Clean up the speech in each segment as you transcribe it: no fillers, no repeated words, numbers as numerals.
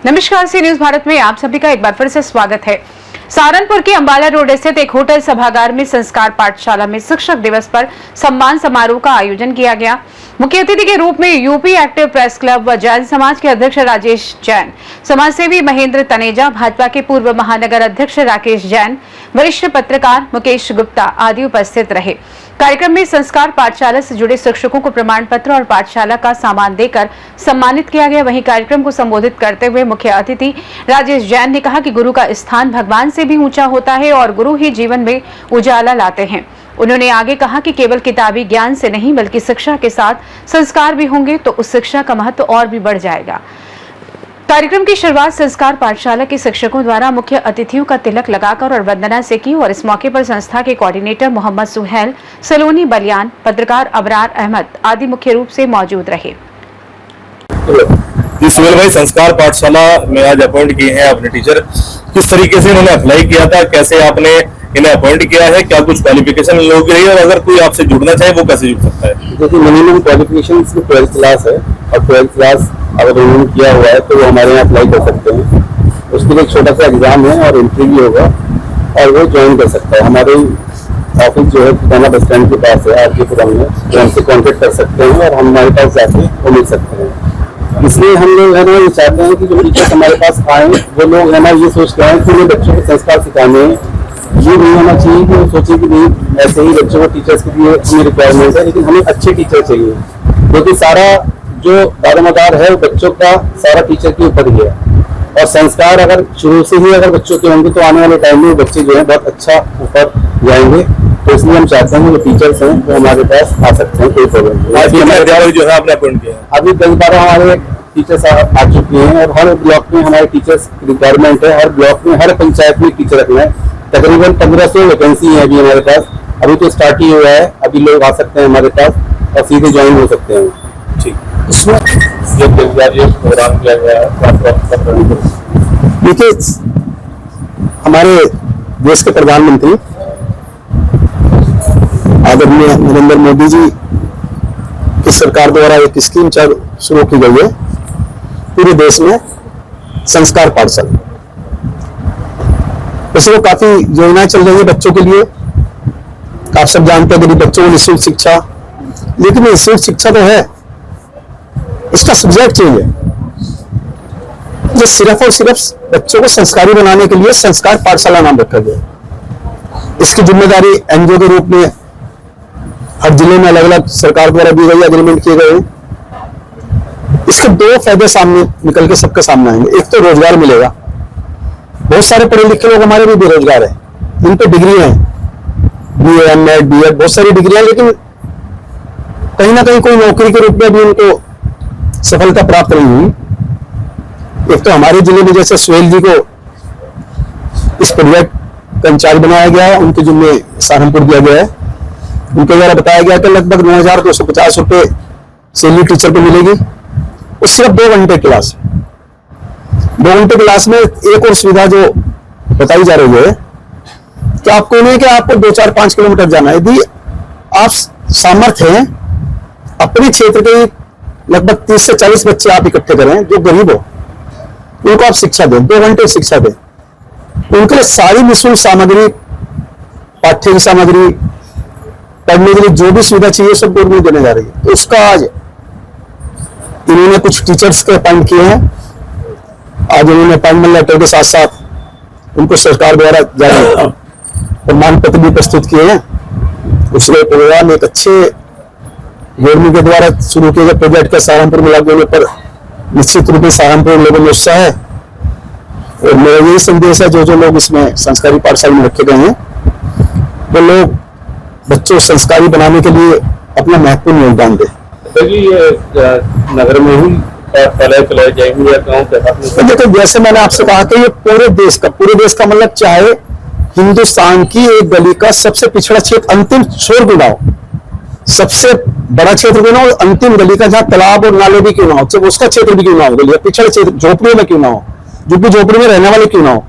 नमस्कार, सी न्यूज भारत में आप सभी का एक बार फिर से स्वागत है। सहारनपुर के अंबाला रोड स्थित एक होटल सभागार में संस्कार पाठशाला में शिक्षक दिवस पर सम्मान समारोह का आयोजन किया गया। मुख्य अतिथि के रूप में यूपी एक्टिव प्रेस क्लब व जैन समाज के अध्यक्ष राजेश जैन, समाजसेवी महेंद्र तनेजा, भाजपा के पूर्व महानगर अध्यक्ष राकेश जैन, वरिष्ठ पत्रकार मुकेश गुप्ता आदि उपस्थित रहे। कार्यक्रम में संस्कार पाठशाला से जुड़े शिक्षकों को प्रमाण पत्र और पाठशाला का सामान देकर सम्मानित किया गया। वहीं कार्यक्रम को संबोधित करते हुए मुख्य अतिथि राजेश जैन ने कहा कि गुरु का स्थान भगवान से भी ऊंचा होता है और गुरु ही जीवन में उजाला लाते हैं। उन्होंने आगे कहा कि केवल किताबी ज्ञान से नहीं बल्कि शिक्षा के साथ संस्कार भी होंगे तो उस शिक्षा का महत्व और भी बढ़ जाएगा। कार्यक्रम की शुरुआत संस्कार पाठशाला के शिक्षकों द्वारा मुख्य अतिथियों का तिलक लगाकर और वंदना से की और इस मौके पर संस्था के कोऑर्डिनेटर मोहम्मद सुहेल, सलोनी बलियान, पत्रकार अबरार अहमद आदि मुख्य रूप से मौजूद रहे। सुहेल भाई, संस्कार पाठशाला में आज अपॉइंट किए हैं अपने टीचर, किस तरीके से इन्होंने अप्लाई किया था, कैसे आपने इन्हें अपॉइंट किया है, क्या कुछ क्वालिफिकेशन लोगों की रही है और अगर कोई आपसे जुड़ना चाहे वो कैसे जुड़ सकता है? देखिए, मिनिमम क्वालिफिकेशन 12th क्लास है और 12th क्लास अगर उन्होंने किया हुआ है तो वो हमारे यहाँ अप्लाई कर सकते हैं। उसके लिए एक छोटा सा एग्जाम है और इंटरव्यू होगा और वो ज्वाइन कर सकता है। हमारे ऑफिस जो है पुराना बस स्टैंड के पास है, आरकेपुरम में, तो हमसे कॉन्टेक्ट कर सकते हैं और हमारे पास जाके वो मिल सकते हैं। इसलिए हम लोग है ना ये चाहते हैं कि जो टीचर्स हमारे पास आए वो लोग है ना ये सोचते हैं कि उन्हें बच्चों को संस्कार सिखाने हैं। ये नहीं होना चाहिए कि वो सोचे कि नहीं ऐसे ही बच्चों को टीचर्स के लिए हमें रिक्वायरमेंट है, लेकिन हमें अच्छे टीचर चाहिए, क्योंकि सारा जो दारोमदार है वो बच्चों का सारा टीचर के ऊपर ही है। और संस्कार अगर शुरू से ही अगर बच्चों के होंगे तो आने वाले टाइम में बच्चे जो है बहुत अच्छा ऊपर जाएंगे। तो इसलिए हम चाहते हैं कि जो टीचर्स हैं वो हमारे पास आ सकते हैं, कोई प्रॉब्लम नहीं। जो है आपने अपॉइंट किया है, अभी 10-12 हमारे टीचर्स आ चुके हैं और हर ब्लॉक में हमारे टीचर्स रिक्वायरमेंट है। हर ब्लॉक में हर पंचायत में टीचर रखना है। तकरीबन 1500 वैकेंसी है अभी हमारे पास। अभी तो स्टार्ट ही हुआ है, अभी लोग आ सकते हैं हमारे पास और सीधे ज्वाइन हो सकते हैं। ठीक, इसमें प्रोग्राम किया गया है। देखिए, हमारे देश के प्रधानमंत्री आदरणीय नरेंद्र मोदी जी की सरकार द्वारा एक स्कीम शुरू की गई है पूरे देश में, संस्कार पाठशाला। वैसे वो काफी योजनाएं चल रही है बच्चों के लिए। आप सब जानते हैं गरीब बच्चों को निःशुल्क शिक्षा, लेकिन निःशुल्क शिक्षा तो है, इसका सब्जेक्ट चाहिए जो सिर्फ और सिर्फ बच्चों को संस्कारी बनाने के लिए संस्कार पाठशाला नाम रखा गया। इसकी जिम्मेदारी एनजीओ के रूप में हर जिले में अलग अलग सरकार द्वारा दी गई, एग्रीमेंट किए गए। इसके दो फायदे सामने निकल के सबके सामने आएंगे। एक तो रोजगार मिलेगा, बहुत सारे पढ़े लिखे लोग हमारे भी बेरोजगार हैं, जिन पे डिग्री है, BA, M.Ed, B.Ed, बहुत सारी डिग्रियां, लेकिन कहीं ना कहीं कोई नौकरी के रूप में भी उनको सफलता प्राप्त नहीं हुई। एक तो हमारे जिले में जैसे सुहेल जी को इस प्रोजेक्ट का इंचार्ज बनाया गया है, उनके जिम्मे सहारनपुर दिया गया है। उनके द्वारा बताया गया कि लगभग 9,250 रुपये सैलरी टीचर को मिलेगी। और सिर्फ 2 घंटे क्लास, 2 घंटे क्लास में एक और सुविधा जो बताई जा रही है कि आपको नहीं कि आपको 2-4-5 किलोमीटर जाना है। यदि आप सामर्थ्य हैं, अपने क्षेत्र के लगभग 30 से 40 बच्चे आप इकट्ठे करें जो गरीब हो, उनको आप शिक्षा दें, 2 घंटे शिक्षा दें। उनके लिए सारी निःशुल्क सामग्री, पाठ्य की सामग्री, पढ़ने के लिए जो भी सुविधा चाहिए सब गवर्नमेंट देने जा रही है। तो उसका आज इन्होंने कुछ टीचर्स के अपॉइंट किए हैं। आज उन्होंने अपॉइंटमेंट लेटर के साथ साथ उनको सरकार द्वारा जारी प्रमाण पत्र भी प्रस्तुत किए हैं। उसके प्रोग्राम एक अच्छे गवर्नमेंट के द्वारा शुरू किए गए प्रोजेक्ट का सहारनपुर में लागू होने पर निश्चित रूप में सहारनपुर लोगों में उत्साह है। और मेरा यही संदेश है, जो लोग इसमें संस्कारी पाठशाला में रखे गए हैं वो लोग बच्चों को संस्कारी बनाने के लिए अपना महत्वपूर्ण योगदान दें। नगर में ही चलाए जाएंगे या गाँव के? देखो, जैसे मैंने आपसे कहा कि ये पूरे देश का मतलब चाहे हिंदुस्तान की एक गली का सबसे पिछड़ा क्षेत्र, अंतिम छोर क्यों ना हो, सबसे बड़ा क्षेत्र क्यों ना हो, अंतिम गली का जहाँ तालाब और नाले भी क्यों ना हो, चाहे उसका क्षेत्र भी क्यों ना हो, गली पिछड़े क्षेत्र झोपड़ियों में क्यों ना हो, झोपड़ी में रहने वाले क्यों ना हो,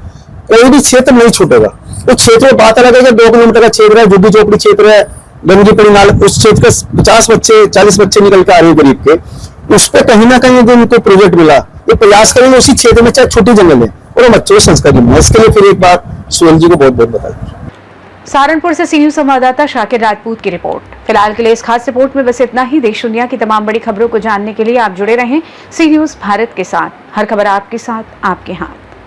कोई भी क्षेत्र नहीं छूटेगा। उस क्षेत्र में बात अलग है कि 2 किलोमीटर का क्षेत्र है, झुग्गी झोपड़ी क्षेत्र है, गंदगी पड़ी नाला, उस क्षेत्र का 50 बच्चे 40 बच्चे निकल के आ रहे हैं गरीब के, उस पर कहीं ना कहीं यदि उनको प्रोजेक्ट मिला, ये प्रयास करेंगे उसी क्षेत्र में, चाहे छोटी जंगल है, और बच्चों को संस्कार मिले। इसके लिए फिर एक बार सुनील जी को बहुत बहुत बधाई। सहारनपुर से सी न्यूज संवाददाता शाकिर राजपूत की रिपोर्ट। फिलहाल के लिए इस खास रिपोर्ट में बस इतना ही। देश दुनिया की तमाम बड़ी खबरों को जानने के लिए आप जुड़े रहें सी न्यूज भारत के साथ। हर खबर आपके साथ, आपके हाथ।